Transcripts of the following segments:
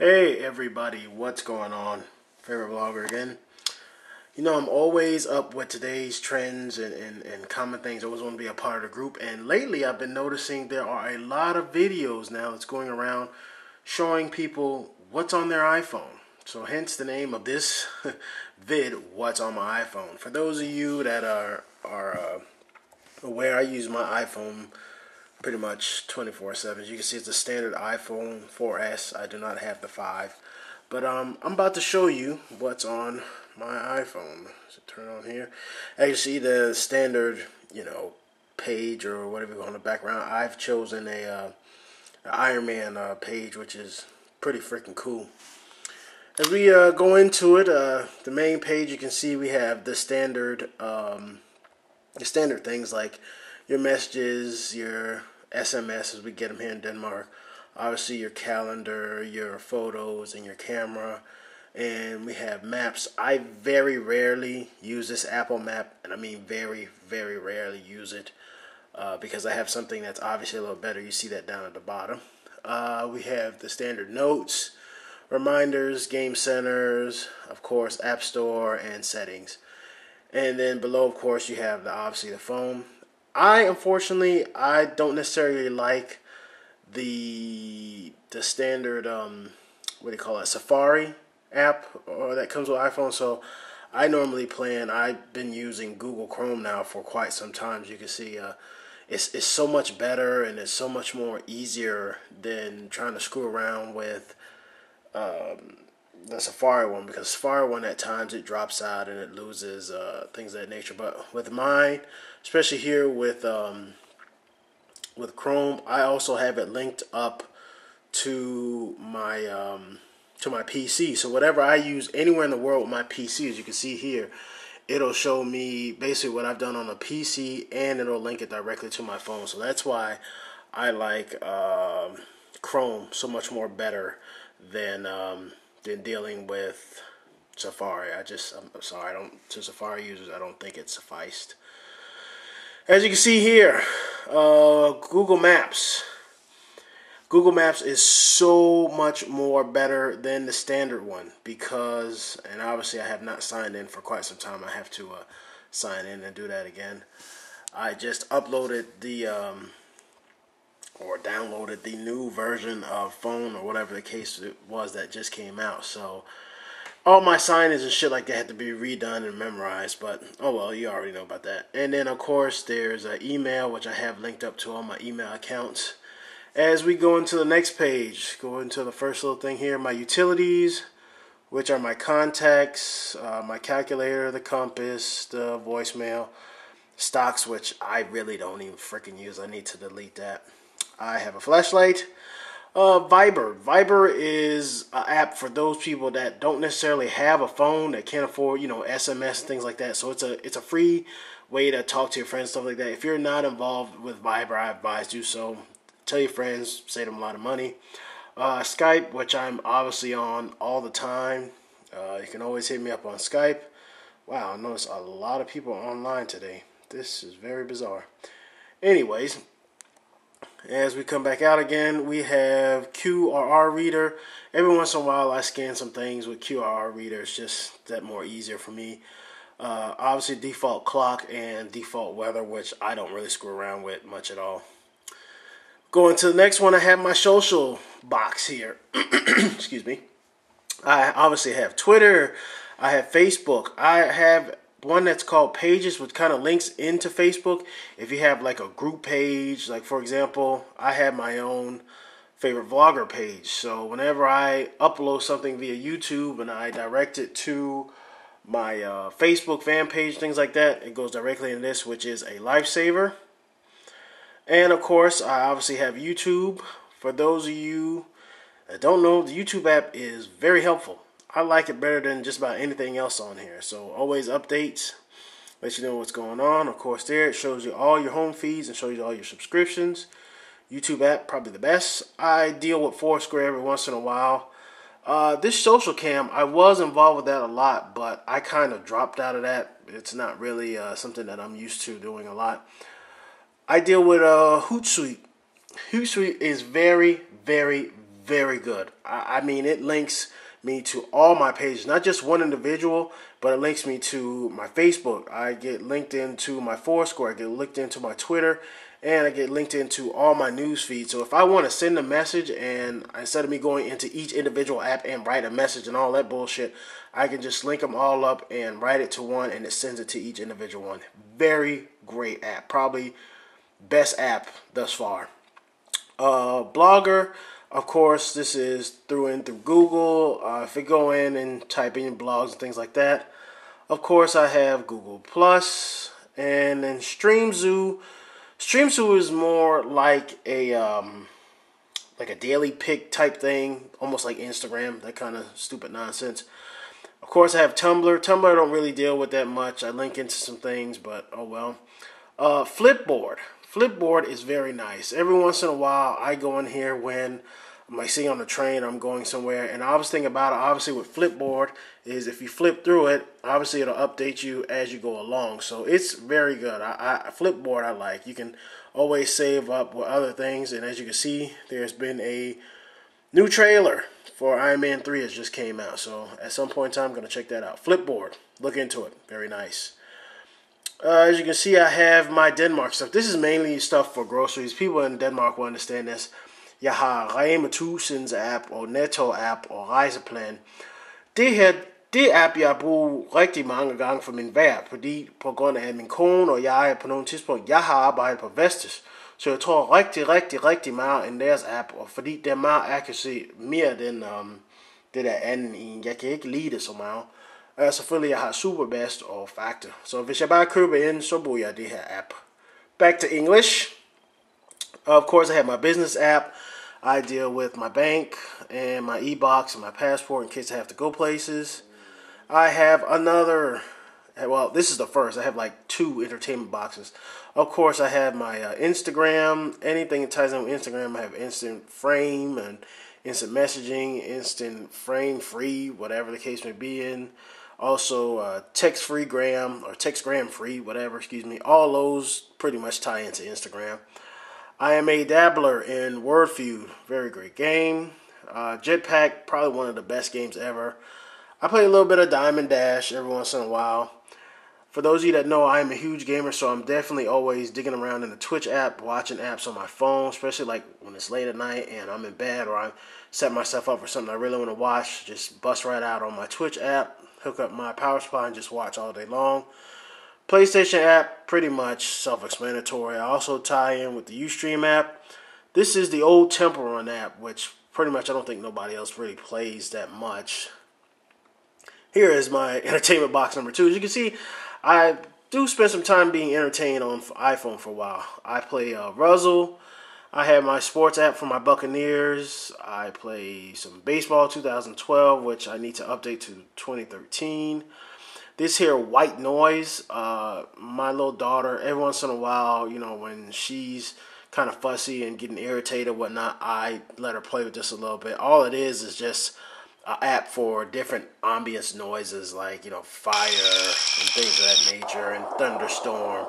Hey everybody, what's going on? Favorite vlogger again. You know, I'm always up with today's trends and common things. I always want to be a part of the group. And lately I've been noticing there are a lot of videos now that's going around showing people what's on their iPhone. So hence the name of this vid, What's on My iPhone. For those of you that are aware, I use my iPhone pretty much 24/7. As you can see, it's a standard iPhone 4S. I do not have the 5. But I'm about to show you what's on my iPhone. So turn it on here. As you see, the standard, page or whatever you want on the background. I've chosen a Iron Man page, which is pretty freaking cool. As we go into it, the main page, you can see we have the standard things like your messages, your SMS as we get them here in Denmark, obviously your calendar, your photos, and your camera, and we have maps. I very rarely use this Apple Map, and I mean very, very rarely use it because I have something that's obviously a little better. You see that down at the bottom. We have the standard notes, reminders, game centers, of course, App Store, and settings. And then below, of course, you have obviously the phone. Unfortunately, I don't necessarily like the standard what do you call it, Safari app or that comes with iPhone. So I've been using Google Chrome now for quite some time. As you can see, it's so much better and it's so much more easier than trying to screw around with the Safari one, because Safari one at times it drops out and it loses things of that nature. But with mine, especially here with Chrome, I also have it linked up to my PC. So whatever I use anywhere in the world with my PC, as you can see here, it'll show me basically what I've done on a PC, and it'll link it directly to my phone. So that's why I like Chrome so much more better than dealing with Safari. I'm sorry, to Safari users, I don't think it sufficed. As you can see here, Google Maps. Google Maps is so much more better than the standard one because, and obviously I have not signed in for quite some time. I have to sign in and do that again. I just uploaded or downloaded the new version of phone or whatever the case was that just came out. So all my signings and shit like that had to be redone and memorized, but oh well, you already know about that. And then of course there's an email, which I have linked up to all my email accounts. As we go into the next page, go into the first little thing here, my utilities, which are my contacts, my calculator, the compass, the voicemail, stocks, which I really don't even freaking use. I need to delete that. I have a flashlight. Viber. Viber is an app for those people that don't necessarily have a phone, that can't afford, SMS and things like that. So it's a free way to talk to your friends, stuff like that. If you're not involved with Viber, I advise do so. Tell your friends, save them a lot of money. Skype, which I'm obviously on all the time. You can always hit me up on Skype. Wow, I noticed a lot of people online today. This is very bizarre. Anyways, as we come back out again, we have QRR reader. Every once in a while, I scan some things with QRR reader. It's just that more easier for me. Obviously, default clock and default weather, which I don't really screw around with much at all. Going to the next one, I have my social box here. Excuse me. I obviously have Twitter. I have Facebook. I have one that's called Pages, which kind of links into Facebook. If you have like a group page, like for example, I have my own favorite vlogger page. So whenever I upload something via YouTube and I direct it to my Facebook fan page, things like that, it goes directly in this, which is a lifesaver. And of course, I obviously have YouTube. For those of you that don't know, the YouTube app is very helpful. I like it better than just about anything else on here. So always updates, let you know what's going on. Of course, there it shows you all your home feeds and shows you all your subscriptions. YouTube app, probably the best. I deal with Foursquare every once in a while. This social cam, I was involved with that a lot, but I kind of dropped out of that. It's not really something that I'm used to doing a lot. I deal with Hootsuite. Hootsuite is very, very, very good. I mean, it links me to all my pages, not just one individual, but it links me to my Facebook. I get linked into my Foursquare. I get linked into my Twitter, and I get linked into all my news feeds. So if I want to send a message, and instead of me going into each individual app and write a message and all that bullshit, I can just link them all up and write it to one, and it sends it to each individual one. Very great app. Probably best app thus far. Blogger, of course, this is through Google. If you go in and type in blogs and things like that, of course, I have Google Plus, and then StreamZoo. StreamZoo is more like a daily pick type thing, almost like Instagram, that kind of stupid nonsense. Of course, I have Tumblr. Tumblr I don't really deal with that much. I link into some things, but oh well. Flipboard. Flipboard is very nice. Every once in a while, I go in here when I'm like sitting on the train, I'm going somewhere, and I was thinking about it. Obviously, with Flipboard is if you flip through it, obviously it'll update you as you go along. So it's very good. Flipboard I like. You can always save up with other things, and as you can see, there's been a new trailer for Iron Man 3 that just came out. So at some point in time, I'm going to check that out. Flipboard. Look into it. Very nice. As you can see, I have my Denmark stuff. This is mainly stuff for groceries. People in Denmark will understand this. Jeg har Rema 1000's app og Netto app og Rejseplan. Det her, det app, jeg bruger rigtig mange gange for min vejr, fordi på grund af min kone og jeg på nogle tidspunkt, jeg har arbejdet på Vestas. Så jeg tror rigtig meget end deres app, og fordi det er meget accuracy, mere end det der anden en. Jeg kan ikke lide det så meget. Selvfølgelig, jeg har Superbest og Factor. Så hvis jeg bare køber ind, så bruger jeg det her app. Back to English. Of course, I have my business app. I deal with my bank and my e-box and my passport in case I have to go places. I have another, well, this is the first. I have like 2 entertainment boxes. Of course, I have my Instagram. Anything that ties in with Instagram, I have instant frame and instant messaging, instant frame free, whatever the case may be in. Also, text-free gram, or text-gram free, whatever, excuse me. All those pretty much tie into Instagram. I am a dabbler in WordFeud. Very great game. Jetpack, probably one of the best games ever. I play a little bit of Diamond Dash every once in a while. For those of you that know, I am a huge gamer, so I'm definitely always digging around in the Twitch app, watching apps on my phone, especially like when it's late at night and I'm in bed or I set myself up for something I really want to watch. Just bust right out on my Twitch app, hook up my power supply, and just watch all day long. PlayStation app, pretty much self-explanatory. I also tie in with the Ustream app. This is the old Temple Run app, which pretty much I don't think nobody else really plays that much. Here is my entertainment box number 2. As you can see, I do spend some time being entertained on iPhone for a while. I play Ruzzle. I have my sports app for my Buccaneers. I play some baseball 2012, which I need to update to 2013. This here white noise, my little daughter, every once in a while, you know, when she's kind of fussy and getting irritated and whatnot, I let her play with this a little bit. All it is just an app for different ambience noises like, you know, fire and things of that nature and thunderstorm.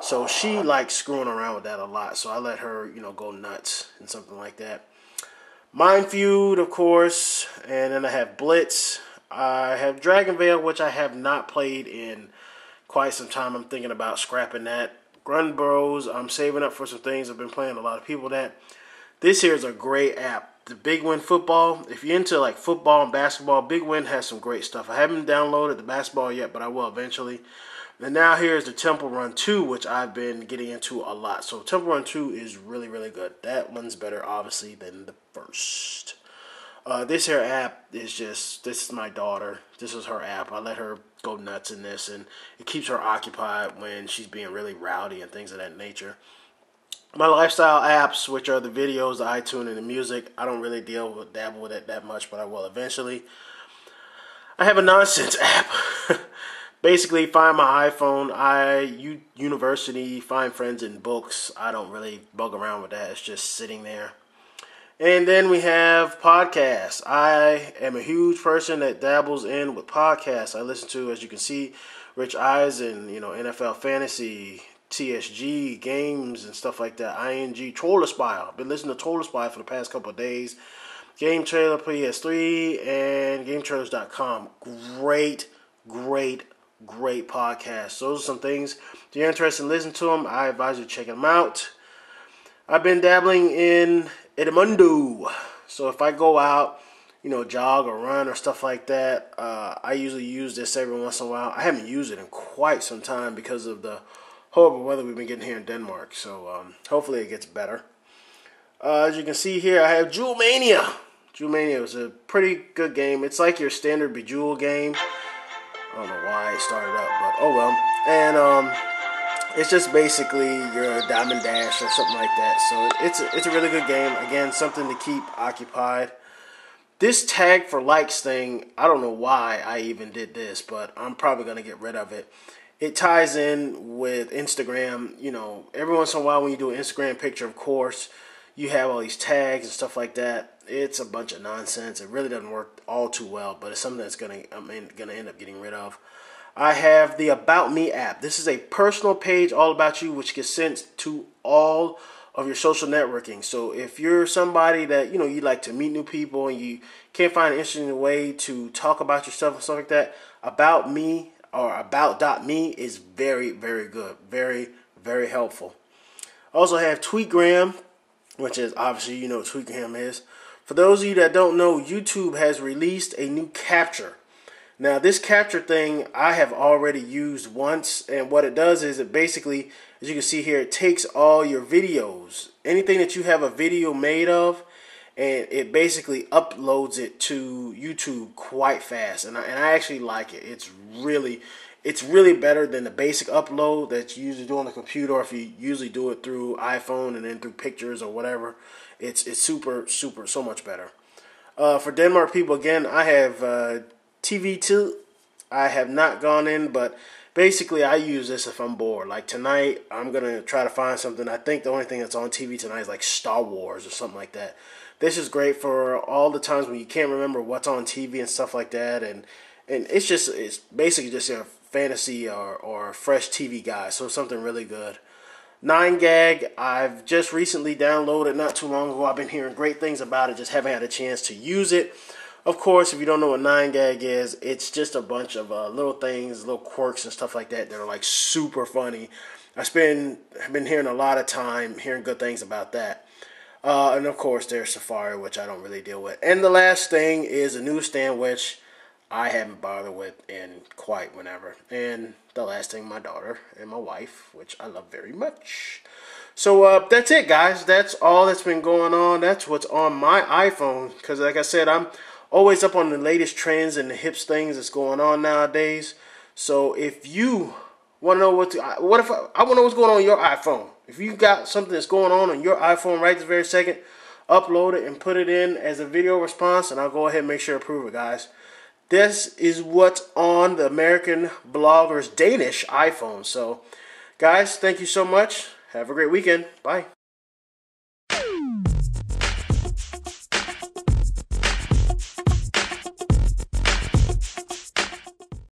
So she likes screwing around with that a lot. So I let her, you know, go nuts and something like that. Mind Feud, of course. And then I have Blitz. I have Dragon Veil, which I have not played in quite some time. I'm thinking about scrapping that. Grunt Bros, I'm saving up for some things. I've been playing a lot of people that. This here is a great app. The Big Win Football. If you're into like football and basketball, Big Win has some great stuff. I haven't downloaded the basketball yet, but I will eventually. And now here's the Temple Run 2, which I've been getting into a lot. So Temple Run 2 is really good. That one's better, obviously, than the first. This here app is just, this is my daughter. This is her app. I let her go nuts in this, and it keeps her occupied when she's being really rowdy and things of that nature. My lifestyle apps, which are the videos, the iTunes, and the music, I don't really dabble with it that much, but I will eventually. I have a nonsense app. Basically, find my iPhone, university, find friends and books. I don't really bug around with that. It's just sitting there. And then we have podcasts. I am a huge person that dabbles in with podcasts. I listen to, as you can see, Rich Eisen, you know, NFL Fantasy, TSG, games and stuff like that. ING, Troller Spy. I've been listening to Troller Spy for the past couple of days. Game Trailer PS3, and GameTrailers.com. Great podcast. Those are some things. If you're interested in listening to them, I advise you to check them out. I've been dabbling in Edmundo. So if I go out, jog or run or stuff like that, I usually use this every once in a while. I haven't used it in quite some time because of the horrible weather we've been getting here in Denmark. So hopefully it gets better. As you can see here, I have Jewel Mania. Jewel Mania was a pretty good game. It's like your standard Bejeweled game. I don't know why it started up, but oh well. And it's just basically your Diamond Dash or something like that. So it's a really good game. Again, something to keep occupied. This tag for likes thing, I don't know why I even did this, but I'm probably going to get rid of it. It ties in with Instagram. Every once in a while when you do an Instagram picture, of course, you have all these tags and stuff like that. It's a bunch of nonsense. It really doesn't work all too well, but it's something that's going to end up getting rid of. I have the About Me app. This is a personal page all about you, which gets sent to all of your social networking. So if you're somebody that, you like to meet new people and you can't find an interesting way to talk about yourself and stuff like that, About Me or About.me is very, very good. Very, very helpful. I also have Tweetgram, which is obviously, what Tweetgram is. For those of you that don't know, YouTube has released a new capture. Now, this capture thing I have already used once, and what it does is it basically, as you can see here, it takes all your videos, anything that you have a video made of, and it basically uploads it to YouTube quite fast. And I actually like it. It's really better than the basic upload that you usually do on the computer, or if you usually do it through iPhone and then through pictures or whatever. It's super, so much better. For Denmark people, again, I have TV2. I have not gone in, but basically I use this if I'm bored. Like tonight, I'm going to try to find something. I think the only thing that's on TV tonight is like Star Wars or something like that. This is great for all the times when you can't remember what's on TV and stuff like that. And it's basically just a fantasy or fresh TV guide. So something really good. 9gag, I've just recently downloaded not too long ago. I've been hearing great things about it, just haven't had a chance to use it. Of course, if you don't know what 9gag is, it's just a bunch of little things, little quirks and stuff like that are like super funny. I've been hearing a lot of time, hearing good things about that. And of course, there's Safari, which I don't really deal with. And the last thing is a newsstand, which I haven't bothered with in quite whenever. And the last thing, my daughter and my wife, which I love very much. So that's it, guys. That's all that's been going on. That's what's on my iPhone. Because like I said, I'm always up on the latest trends and the hips things that's going on nowadays. So if you want to know I want to know what's going on your iPhone. If you got something that's going on your iPhone right this very second, upload it and put it in as a video response, and I'll go ahead and make sure to approve it, guys. This is what's on the American Blogger's Danish iPhone. So, guys, thank you so much. Have a great weekend. Bye.